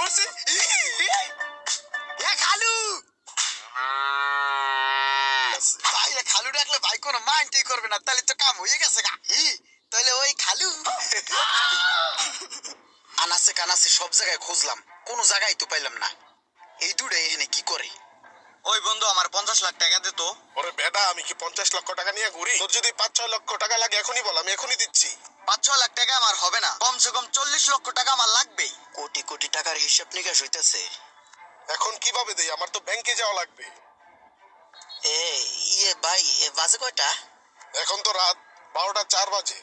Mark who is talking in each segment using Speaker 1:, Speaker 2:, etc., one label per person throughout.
Speaker 1: মরছে খালু ভাই খালু ডাকলে ভাই কোনো মাইন্ডই করবে না, তাহলে তো কাম হয়ে গেছে গা। তাহলে ওই খালু আনাসে কানাসে সব জায়গায় খুঁজলাম, কোনো জায়গায় তো পাইলাম না। এই দুটো এখানে কি করে? ওই বন্ধু আমার 50 লাখ টাকা দে তো।
Speaker 2: ওরে বেটা, আমি কি 50 লক্ষ টাকা নিয়ে ঘুরি? তোর যদি 5-6 লক্ষ টাকা লাগে এখনই বল, আমি এখনই দিচ্ছি।
Speaker 1: 5-6 লাখ টাকা আমার হবে না, কমসে কম 40 লক্ষ টাকা আমার লাগবেই। কোটি কোটি টাকার হিসাব নিকাশ হইতেছে।
Speaker 2: এখন কিভাবে দেই? আমার তো ব্যাংকে যাওয়া লাগবে।
Speaker 1: ভাই বাজে কয়টা?
Speaker 2: এখন তো রাত 12টা 4 বাজে।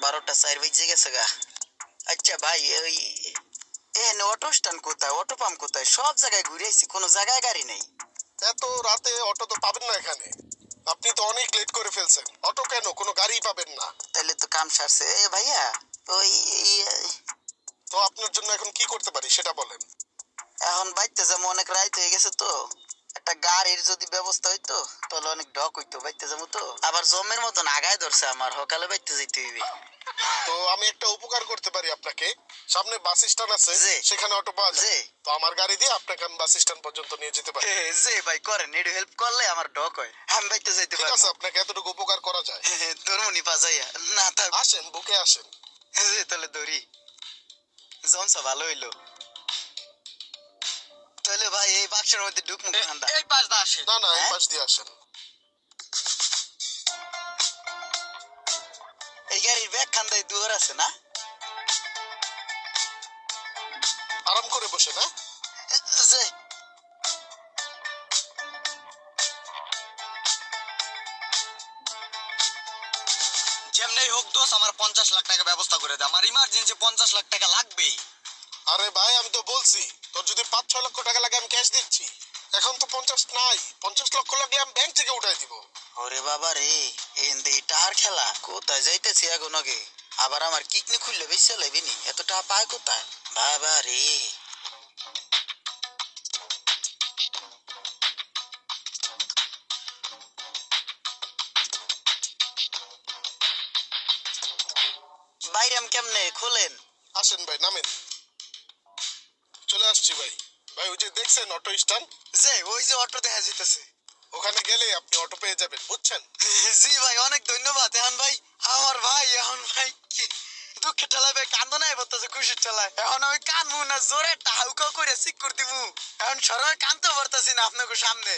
Speaker 1: 12টা 4 বেজে গেছে গা। আচ্ছা ভাই ওই অটো স্ট্যান্ড কোথায়, অটো পাম্প কোথায়? সব জায়গায় ঘুরে আইছি, কোনো জায়গায় গাড়ি নেই।
Speaker 2: এত রাতে অটো তো পাবেন না এখানে। আপনি তো অনেক লেট করে ফেলছেন। অটো কেন, কোনো গাড়ি পাবেন না।
Speaker 1: তাহলে তো কাম সারছে। ভাইয়া ওই
Speaker 2: তো আপনার জন্য এখন কি করতে পারি সেটা বলেন।
Speaker 1: এখন বাইতে যাবো, অনেক রাত হয়ে গেছে তো, একটা গাড়ির যদি ব্যবস্থা হইতো তাহলে অনেক ডক হইতো। বাইতে যাবো তো, আবার জমের মতন আগায় ধরছে আমার, সকালে বাইতে যাইতে হইবে।
Speaker 2: তো আমি একটা উপকার করতে পারি আপনাকে। সামনে বাস স্ট্যান্ড আছে,
Speaker 1: জি।
Speaker 2: সেখানে অটো পাওয়া যায়।
Speaker 1: জি।
Speaker 2: তো আমার গাড়ি দিয়ে আপনাকে আমি বাস স্ট্যান্ড পর্যন্ত নিয়ে যেতে পারি।
Speaker 1: জি ভাই করেন, একটু হেল্প করলে আমার ডক হয়, আমি বাইতে যাইতে
Speaker 2: ঠিক আছে,
Speaker 1: পারবো।
Speaker 2: আপনাকে এতটুকু উপকার করা যায়।
Speaker 1: ধর্মনি পাজাইয়া না থাক।
Speaker 2: আসেন, বুকে আসেন।
Speaker 1: তাহলে ধরি জমসা ভালো হইলো। তাহলে ভাই এই বাক্সের মধ্যে ঢুক মুখ ঠান্ডা। এই পাশ দা আসে
Speaker 2: না না, এই পাশ দিয়ে আসেন।
Speaker 1: এই গাড়ির ব্যাগ খান্দায় দুয়ার আছে না?
Speaker 2: আরাম করে বসে না।
Speaker 1: যে যেমনি হোক দোষ, আমার 50 লাখ টাকা ব্যবস্থা করে দে, আমার ইমার্জেন্সি 50 লাখ টাকা লাগবেই।
Speaker 2: আরে ভাই, আমি তো বলছি তোর যদি 5-6 লক্ষ টাকা লাগে আমি ক্যাশ দিচ্ছি। এখন তো 50 নাই, 50 লক্ষ লাগলে আমি ব্যাংক থেকে উঠাই দিব।
Speaker 1: ওরে বাবা রে, এন্দে টার খেলা কোথায় যাইতেছি এখন আগে, আবার আমার কিকনি খুললে বেশি চালাইবি নি, এত টাকা পায় কোথায় বাবা রে। বাইরাম কেমনে খোলেন?
Speaker 2: আসেন ভাই, নামেন। চলে আসছি ভাই। ভাই ওই যে দেখছেন অটো স্ট্যান্ড,
Speaker 1: যে ওই যে অটো দেখা যাইতেছে,
Speaker 2: ওখানে গেলে আপনি অটো পেয়ে যাবেন, বুঝছেন?
Speaker 1: জি ভাই অনেক ধন্যবাদ। এখন ভাই আমার ভাই, এখন ভাই কি দুঃখের ঠেলায় ভাই কান্দো নাই বলতেছে খুশির ঠেলায়। এখন আমি কানবো না, জোরে টাউকা করে সিক করে দিব, এখন সরমে কানতে পারতাছি না আপনাকে সামনে।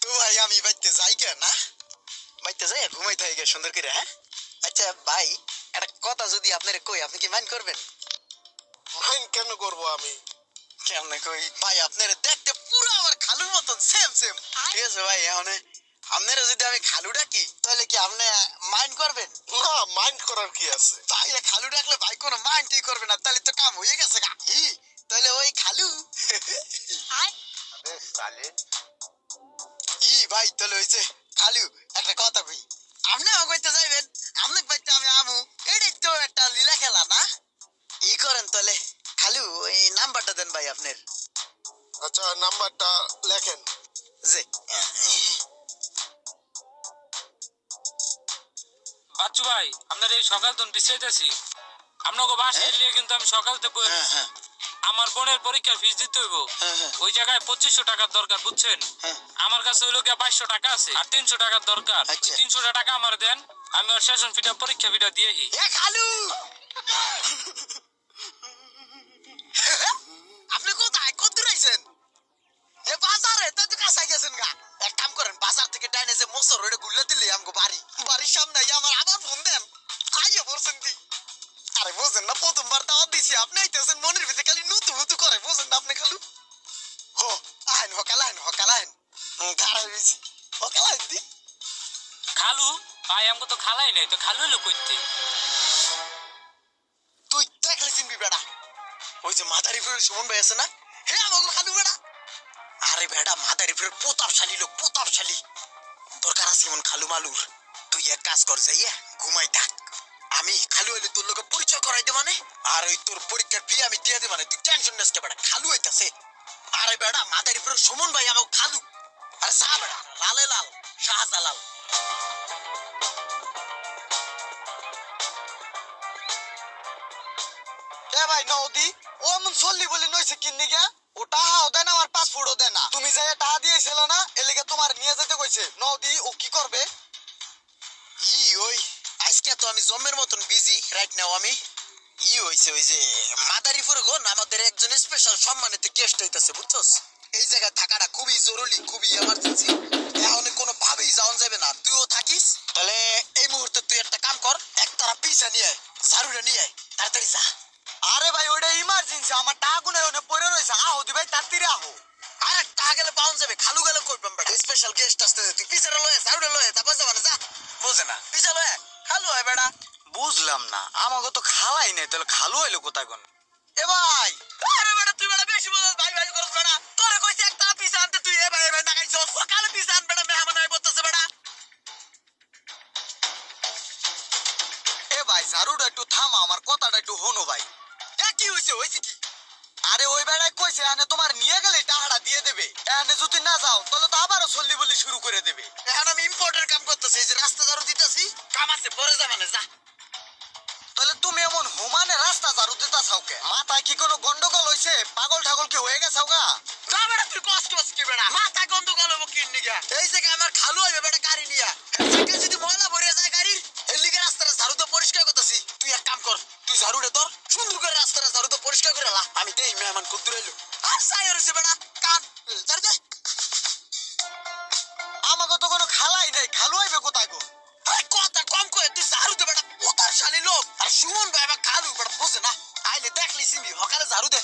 Speaker 1: তো ভাই আমি বাইতে যাই কে না, বাইতে যাই ঘুমাই থাকি সুন্দর করে। হ্যাঁ আচ্ছা ভাই, একটা কথা যদি আপনার কই, আপনি কি মাইন্ড করবেন?
Speaker 2: মাইন্ড কেন করব আমি?
Speaker 1: কেমনে কই ভাই, আপনার দেখতে পুরো আমার খালুর মতন সেম সেম। ঠিক আছে ভাই, এখন আপনারা যদি আমি খালু ডাকি তাহলে কি আপনি মাইন্ড করবেন?
Speaker 2: না, মাইন্ড করার কি আছে?
Speaker 1: ভাই খালু ডাকলে ভাই কোনো মাইন্ডই করবে না, তাহলে তো কাম হয়ে গেছে গা। তাহলে ওই খালু ভাই, তাহলে হইছে খালু একটা কথা কই, আপনি আমাকে কইতে যাইবেন, আপনি কইতে আমি আমু, এটাই তো একটা লীলা খেলা না? করেন তাহলে খালু, এই নাম্বারটা দেন ভাই আপনার।
Speaker 2: আচ্ছা, নাম্বারটা লেখেন।
Speaker 1: জি।
Speaker 3: বাচ্চু ভাই, আপনার এই সকাল তো বিশ্রাইতেছি, আপনাকে বাসায় এলিয়ে কিন্তু আমি সকাল থেকে আমার বোনের পরীক্ষার ফিস দিতে হইব। ওই জায়গায় 2500 টাকার দরকার, বুঝছেন? আমার কাছে হইলো গিয়া 2200 টাকা আছে, আর 300 টাকার দরকার। 300 টাকা আমার দেন, আমি ওর সেশন ফিটা পরীক্ষা ফিটা দিয়েহি।
Speaker 1: খালু আপনি কোথায়, কত দূর আইছেন? বাজারে তো কাছাই গেছেন গা। এক কাম করেন, বাজার থেকে ডাইনে যে মোসর ওটা গুল্লা দিলে আমগো বাড়ির সামনে আমার আবার ফোন দেন, আইয়া বলছেন দি। আরে বোঝেন না, প্রথমবার দাওয়াত দিছি, আপনি আইতেছেন মনের ভিতরে খালি নুতু হুতু করে, বোঝেন না আপনি খালু? হো আইন হকাল আইন খারাপ হয়েছি, হকাল আইন দি।
Speaker 3: খালু ভাই, আমাকে তো খালাই নাই, তো খালু হইলো কইতে?
Speaker 1: তুই দেখলে চিনবি বেড়া, ওই যে মাদারিপুরের সুমন ভাই আছে না, হে আমাকে খালু বেড়া। আরে বেড়া, মাদারিপুরের প্রতাপশালী লোক, প্রতাপশালী। দরকার আছে এমন খালু মালুর। তুই এক কাজ কর, যাইয়া ঘুমাই থাক, আমি খালু হইলে তোর লোকে পরিচয় করাই দে মানে, আর ওই তোর পরীক্ষার ফি আমি দিয়ে দে মানে, তুই টেনশন নিস কে বেড়া, খালু হইতাছে। আরে বেড়া, মাদারিপুরের সুমন ভাই আমাকে খালু। আরে যা বেড়া, লালে লাল শাহজালাল। এ ভাই নদী ও এমন চললি বলি নইছে কিন্নি গা ও টাহাও দেয় না আমার পাসপোর্টও দেয় না তুমি যাই টাহা দিয়েছিল না এলিগে তোমার নিয়ে যেতে কইছে নদী ও কি করবে ওই আজকে তো আমি জম্মের মতন বিজি রাইট নাও আমি হইছে ওই যে মাদারীপুর গো আমাদের একজন স্পেশাল সম্মানিত গেস্ট হইতাছে বুঝছস এই জায়গায় থাকাটা খুবই জরুরি খুবই এমার্জেন্সি এখন কোনো ভাবেই যাওয়া যাবে না তুইও থাকিস তাহলে এই মুহূর্তে তুই একটা কাম কর একতারা পিছা নিয়ে আয় ঝাড়ুটা নিয়ে আয় তাড়াতাড়ি যা আরে ভাই ওটা ইমার্জেন্সি আমার টাকা গুনে ওনে পড়ে রইছে আহো দি ভাই তাড়াতাড়ি আহো আরে টাকা গেলে পাউন যাবে খালু গেলে কই পাম বেটা স্পেশাল গেস্ট আসতেছে তুই পিছারে লয়ে ঝাড়ুটা লয়ে তারপর যাবা না যা বুঝে না পিছা লয়ে খালু হয় বেটা বুঝলাম না আমাকে তো খাওয়াই নাই তাহলে খালু হইলো কোথায় কোন এ ভাই আরে বেটা তুই বেটা বেশি বলছ ভাই ভাই করছ বেটা তোরে কইছি একটা পিছা আনতে তুই এ ভাই ভাই দেখাইছস সকালে পিছা আন বেটা মেহমান আই বলতেছে বেটা এ ভাই ঝাড়ুটা একটু থামা আমার কথাটা একটু হনো ভাই এ কি হইছে কি আরে ওই বেড়ায় কইছে এখানে তোমার নিয়ে গেলে টাকাটা দিয়ে দেবে এখানে যদি না যাও তাহলে তো আবারও চল্লি বলি শুরু করে দেবে এখন আমি ইম্পর্টেন্ট কাম করতেছি এই যে রাস্তা ঝাড়ু দিতেছি কাম আছে পরে যাবানে যা তাহলে তুমি এমন হুমানে রাস্তা ঝাড়ু দিতা চাও কে মাথায় কি কোনো গন্ডগোল হইছে পাগল ঠাগল কি হয়ে গেছাও গা যা বেটা তুই কষ্ট কি বেটা মাথা গন্ডগোল হবো কি নিগা এই জায়গায় আমার খালু হইবে বেটা গাড়ি নিয়া এই যদি ময়লা ভরে যায় গাড়ির এই লিগে রাস্তাটা ঝাড়ু তো পরিষ্কার করতেছি তুই এক কাম কর তুই ঝাড়ুটা ধর সুন্দর করে রাস্তাটা ঝাড়ু তো পরিষ্কার করে লা আমি দেই মেহমান কত দূর এলো আর সাই হইছে বেটা কান ঝাড়ু দে আমাকে তো কোনো খালাই নাই খালু হইবে কোথায় গো কথা কম কয়ে তুই ঝাড়ু দে বেটা কোথার শালি লোক আর সুমন ভাই বা খালু বেটা বুঝে না আইলে দেখলি সিমি হকারে ঝাড়ু দে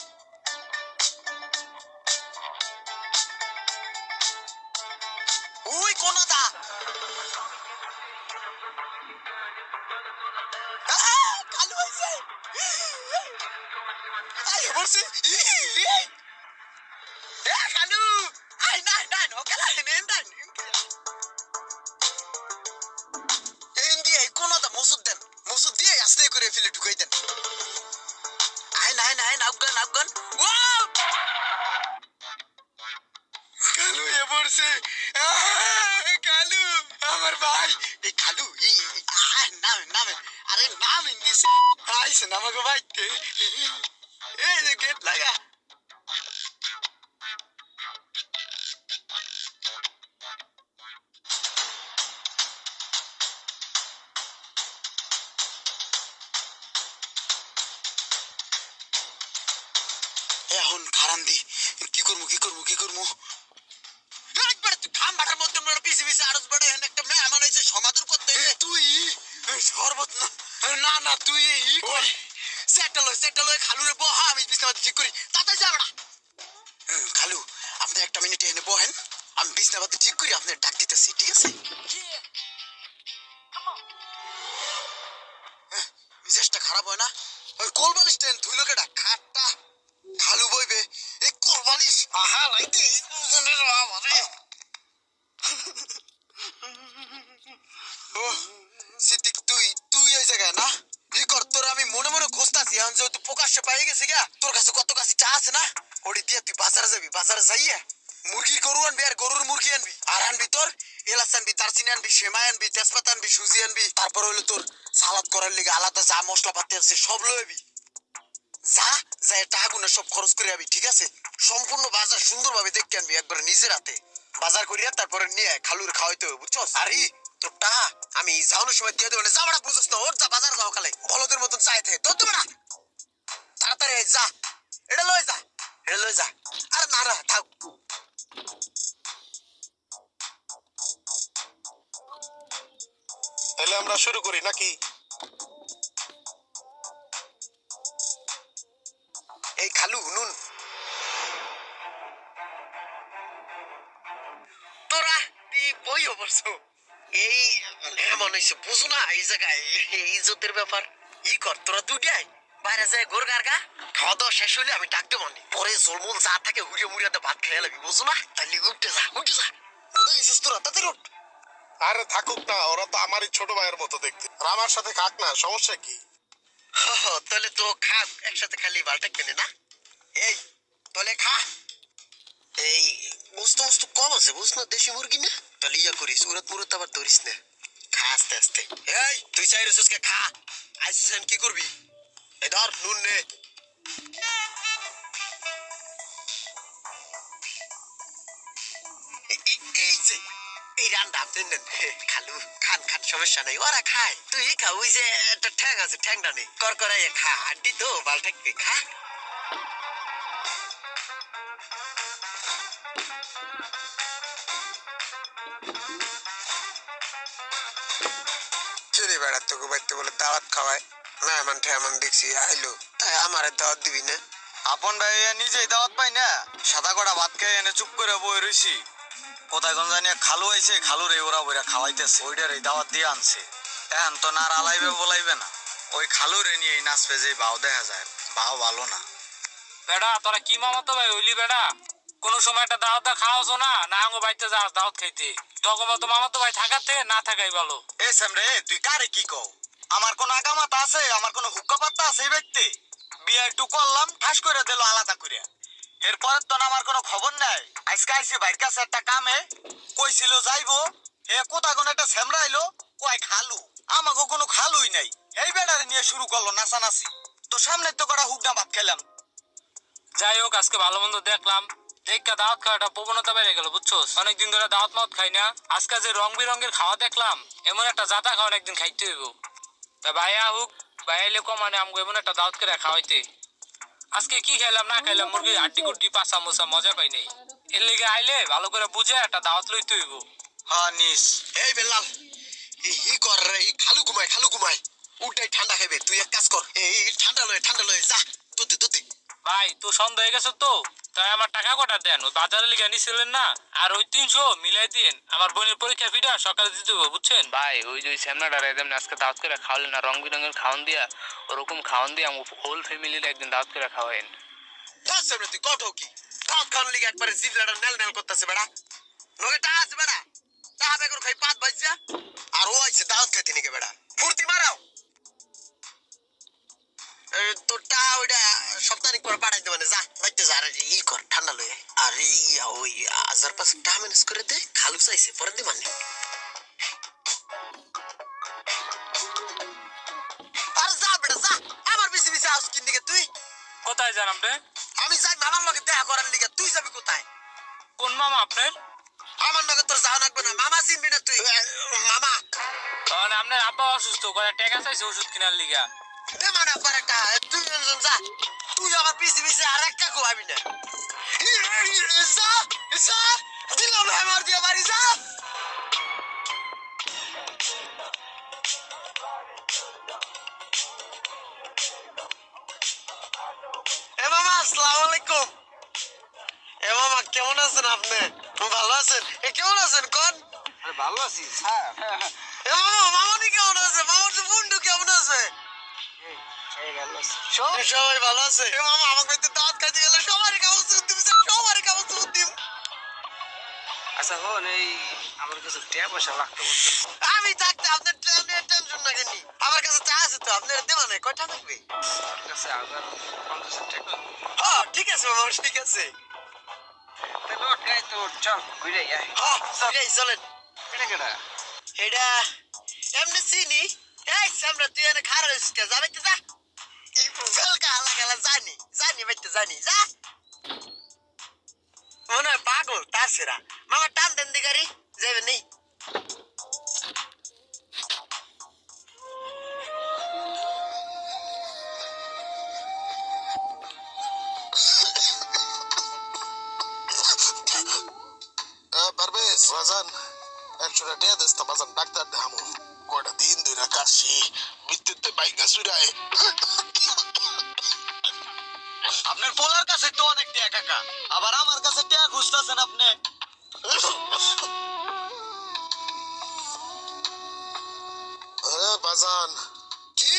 Speaker 1: ওই কোনাটা খালু হইছে আই বলছি এ খালু আই নাই হকালা নেন দেন দিয়ে কোনাটা মসুদ দেন মসুদ দিয়ে আস্তে করে ফেলে ঢুকাই দেন আইন আফগান কালু এ পড়ছে কালু আমার ভাই এই কালু নামে আরে নাম দিছে আইছে নামাগো ভাই এই যে গেট লাগা এখন খারান দি কি করবো একবার তুই খাম বাটার মধ্যে পিছে আরজ বড় এখানে একটা মেহমান হয়েছে সমাদর করতে তুই শরবত না তুই সেটা লয় খালু রে বহা আমি বিছনাতে ঠিক করি তাতে যা বড়া খালু আপনি একটা মিনিট এখানে বহেন আমি বিছনাতে ঠিক করি আপনার ডাক দিতেছি ঠিক আছে মিজাজটা খারাপ হয় না ওই কোলবালিশ টেন তুই লোকে ডাক খাটটা খালু বইবে এই কোলবালিশ আহা লাইতে আমারে ও সিদ্দিক তুই এই জায়গায় না ই কর তোর আমি মনে খুঁজতাছি এখন যেহেতু প্রকাশ্যে পাই গেছি গা তোর কাছে কত কাছে চা আছে না ওটি দিয়ে তুই বাজারে যাবি বাজারে যাইয়া মুরগির গরু আনবি আর গরুর মুরগি আনবি আর আনবি তোর এলাচ আনবি দারচিনি আনবি সেমাই আনবি তেজপাতা আনবি সুজি আনবি তারপর হইলো তোর সালাদ করার লিগে আলাদা যা মশলা পাতি আছে সব লইবি যা টাকা গুনা সব খরচ করে আবি ঠিক আছে সম্পূর্ণ বাজার সুন্দরভাবে দেখতে আনবি একবার নিজের হাতে বাজার করিয়া তারপরে নিয়ে খালুর খাওয়াইতে হবে বুঝছস আরে তোর টাকা আমি যাওয়ানোর সময় দিয়ে দেবো না যাবড়া বুঝছস না ওর যা বাজার যাও খালে বলদের মতন চাইতে তোর তো না তাড়াতাড়ি যা এটা লয়ে যা আরে না থাক
Speaker 2: তাহলে আমরা শুরু করি নাকি
Speaker 1: এই খালু নুন তোরা তুই বই অবশ্য এই মনে হয়েছে বুঝো না এই জায়গায় এই ইজ্জতের ব্যাপার ই কর তোরা দুটাই বাইরে যায় গোর গার্গা খাওয়া দাওয়া শেষ হইলে আমি ডাক দেবো পরে জলমুল যা থাকে হুড়িয়ে মুড়িয়াতে ভাত খেয়ে লাগবি বুঝো না তাহলে উঠতে যা কোথায় গেছিস তোরা তাড়াতাড়ি উঠ
Speaker 2: আরে থাকুক না ওরা তো আমারই ছোট ভাইয়ের মতো দেখতে আর আমার সাথে খাক না সমস্যা কি
Speaker 1: তাহলে তো খা একসাথে খালি বালটা কেনে না এই তাহলে খা এই বস্তু কম আছে বুঝ না দেশি মুরগি না তাহলে ইয়া করিস মুরত আবার ধরিস না খা আস্তে আস্তে এই তুই চাই রসুসকে খা আইসিস কি করবি এই ধর নুন নে এই রান্না আপনি নেন খালু খান খান সমস্যা নাই ওরা খায় তুই খা ওই যে একটা ঠ্যাং আছে ঠ্যাংটা নেই কর করাই খা আড্ডি তো বাল থাকবে খা চুরি বেড়ার তোকে বাড়িতে বলে দাওয়াত খাওয়ায় না এমন ঠেমন দেখছি আইলো তাই আমার দাওয়াত দিবি না
Speaker 4: আপন ভাই নিজেই দাওয়াত পাই না সাদা কড়া ভাত খেয়ে এনে চুপ করে বই রইছি কোথায় কোন জানি খালু আইছে খালু রে ওরা বইরা খাওয়াইতেছে ওইটার এই দাওয়াত দিয়ে আনছে এখন তো না আলাইবে বলাইবে না ওই খালু রে নিয়ে নাচবে যে ভাও দেখা যায় ভাও ভালো না
Speaker 3: বেড়া তোরা কি মামাতো ভাই হইলি বেড়া কোন সময় একটা দাওয়াত খাওয়াছো না না আঙ্গো বাড়িতে যাস দাওয়াত খাইতে তখন মতো মামাতো ভাই থাকার থেকে না থাকাই ভালো
Speaker 4: এ সামরে তুই কারে কি কও আমার কোন আগামাতা আছে আমার কোন হুক্কা পাত্তা আছে এই ব্যক্তি বিয়ে একটু করলাম ঠাস করে দিল আলাদা করে এরপর তো না আমার কোনো খবর নাই আজকে আইসি ভাইয়ের কাছে একটা কামে কইছিল যাইবো হে কোথায় কোন একটা সেমরাইলো কয় খালু আমাকে কোনো খালুই নাই এই বেড়ারে নিয়ে শুরু করলো নাচানাচি তো সামনে তো কটা হুকনা ভাত খেলাম
Speaker 3: যাই হোক আজকে ভালো মন্দ দেখলাম দেখা দাওয়াত খাওয়াটা প্রবণতা বেড়ে গেল বুঝছো অনেকদিন ধরে দাওয়াত মাওয়াত খাই না আজকে যে রং বেরঙের খাওয়া দেখলাম এমন একটা জাতা খাওয়া একদিন খাইতে হইব তা ভাইয়া হোক ভাইয়া এলে কমানে আমগো এমন একটা দাওয়াত করে খাওয়াইতে আজকে কি খাইলাম না খাইলাম মুরগি আড্ডি কুড্ডি পাঁচা মোসা মজা পাই নাই এর লেগে আইলে ভালো করে বুঝে একটা দাওয়াত লইতে হইব
Speaker 4: হ্যাঁ নিস
Speaker 1: এই বেলাল ই কর রে খালু ঘুমাই উঠাই ঠান্ডা খাইবে তুই এক কাজ কর এই ঠান্ডা লয়ে যা তুই
Speaker 3: ভাই তো সন্দেহ হয়ে গেছে তো তাই আমার টাকা কটা দেন ওই বাজারে লিখে নিছিলেন না আর ওই 300 মিলাই দিন আমার বোনের পরীক্ষা ফিটা সকালে দিতে হবে বুঝছেন
Speaker 5: ভাই ওই যে স্যামনাটার একদম আজকে দাওয়াত করে খাওয়ালেন না রং বেরঙের খাওয়ান দিয়া ওরকম খাওয়ান দিয়ে আমার হোল ফ্যামিলির একদিন দাওয়াত করে খাওয়াইন
Speaker 1: তার সামনে তুই কত কি দাওয়াত খাওয়ার লিগে একবারে জিভলাটা নেল করতেছে বেড়া নগে টা আছে বেড়া টা বেগর খাই পাত ভাইছা আর ও আইছে দাওয়াত খাইতে নিকে বেড়া ফুর্তি মারাও তোরটা ওইটা সপ্তাহিক পর পাঠাইতে মানে যা বাইতে যা আর ই কর ঠান্ডা লয়ে আর ওই 1500 টাকা ম্যানেজ করে দে খালু চাইছে পরে দে মানে আর যা বেটা যা আমার বেশি আউস কিন দিকে তুই
Speaker 3: কোথায় যান আপনি
Speaker 1: আমি যাই মামার লগে দেখা করার লিগে তুই যাবি কোথায়
Speaker 3: কোন মামা আপনার
Speaker 1: আমার লগে তোর যাওয়া লাগবে না মামা চিনবি না তুই মামা
Speaker 3: কারণ আপনার আব্বা অসুস্থ করে টাকা চাইছে ওষুধ কেনার লিগা
Speaker 1: এ মানে পারাটা তুই যা তুই আমার পিছে আর একটা কোয়াবি না যা দিলাম আমার দিয়ে বাড়ি যা এ মামা আসসালামু আলাইকুম এ মামা কেমন আছেন আপনি ভালো আছেন কেমন আছেন কোন
Speaker 4: ভালো আছি স্যার
Speaker 1: এ মামা মামনি কেমন আছে মামার যে বন্ধু কেমন আছে সবাই ভালো আছে এ মামা আমাকে বাড়িতে দাওয়াত খাইতে গেলে সবারই কাগজ দিম সবারই কাগজ দিম
Speaker 5: আচ্ছা হন এই আমার কাছে টাকা পয়সা লাগতো
Speaker 1: আমি থাকতে আপনার টেনশন না কেন আমার কাছে চা আছে তো আপনার দেওয়া নাই কয়টা লাগবে
Speaker 5: আমার কাছে 50 টাকা
Speaker 1: হ্যাঁ ঠিক আছে মামা ঠিক আছে
Speaker 5: তাহলে ওর গায়ে তো চল ঘুরে যাই
Speaker 1: হ্যাঁ চলেন
Speaker 5: কেটে কেটে
Speaker 1: এটা এমনি চিনি এই সামনে তুই এনে খারাপ হয়েছিস যাবে তো যা এই ফেলকা আলাদা জানি বাইতে জানি যা মনে হয় পাগল তার সেরা মামা টান দেন দি গাড়ি যাবে নেই
Speaker 2: পারবেশ বাজান 100 টাকা দেস তো বাজান ডাক্তার দেখামু কয়টা দিন ধরে কাশি বিদ্যুতে বাইকা চুরায়
Speaker 4: আপনার পোলার কাছে তো অনেক টাকা কাকা আবার আমার কাছে টাকা খুঁজতেছেন আপনি
Speaker 2: বাজান কি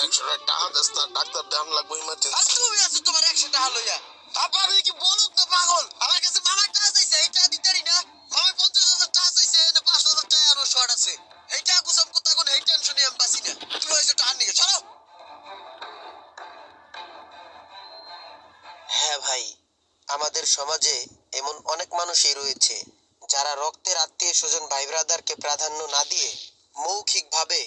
Speaker 2: 100 টাকা দেস না ডাক্তার দেখাম লাগবে
Speaker 1: আর
Speaker 2: ইমার্জেন্সি
Speaker 1: তুমি আছো তোমার 100 টাকা লইয়া আবার কি বলত না পাগল আমার কাছে মামা টাকা চাইছে এইটা দিতারি না মামা 50,000 টাকা চাইছে এনে 5,000 টাকা আরো শর্ট আছে এইটা কুসম কথা কোন এই টেনশনই আমি বাসি না তুমি ওই যে টাকা নিয়ে চলো হ্যাঁ ভাই আমাদের সমাজে এমন অনেক মানুষই রয়েছে যারা রক্তের আত্মীয় স্বজন ভাই ব্রাদারকে প্রাধান্য না দিয়ে মৌখিকভাবে